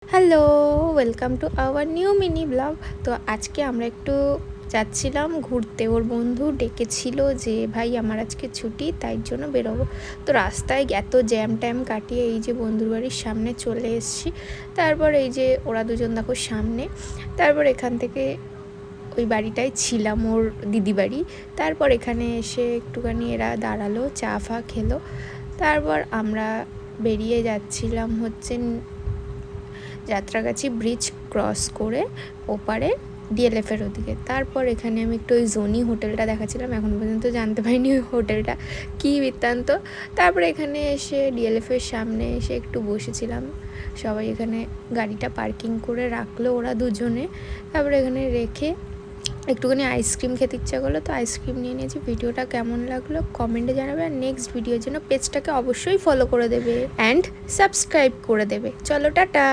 Hello, welcome to our new mini blog. তো আজকে আমরা একটু যাচ্ছিলাম ঘুরতে। ওর বন্ধু ডেকেছিল যে ভাই আমার আজকে ছুটি, তাই জন্য বেরোবো। তো রাস্তায় এত জ্যাম ট্যাম কাটিয়ে এই যে বন্ধুর বাড়ির সামনে চলে এসেছি। তারপর এই যে ওরা দুজন দেখো সামনে। তারপর এখান থেকে ওই বাড়িটায় ছিলাম, ওর দিদি বাড়ি। তারপর এখানে এসে একটুখানি এরা দাঁড়ালো, চা ফা খেলো। তারপর আমরা বেরিয়ে যাচ্ছিলাম হচ্ছে যাত্রাগাছি ব্রিজ ক্রস করে ওপারে ডিএলএফের ওদিকে। তারপর এখানে আমি একটু ওই জোনি হোটেলটা দেখাচ্ছিলাম, এখন পর্যন্ত জানতে পারিনি ওই হোটেলটা কী বৃত্তান্ত। তারপরে এখানে এসে ডিএলএফের সামনে এসে একটু বসেছিলাম, সবাই এখানে গাড়িটা পার্কিং করে রাখলো ওরা দুজনে। তারপরে এখানে রেখে একটুখানি আইসক্রিম খেতে ইচ্ছা করলো, তো আইসক্রিম নিয়ে নিয়েছি। ভিডিওটা কেমন লাগলো কমেন্টে জানাবে, আর নেক্সট ভিডিওর জন্য পেজটাকে অবশ্যই ফলো করে দেবে অ্যান্ড সাবস্ক্রাইব করে দেবে। চলো টাটা।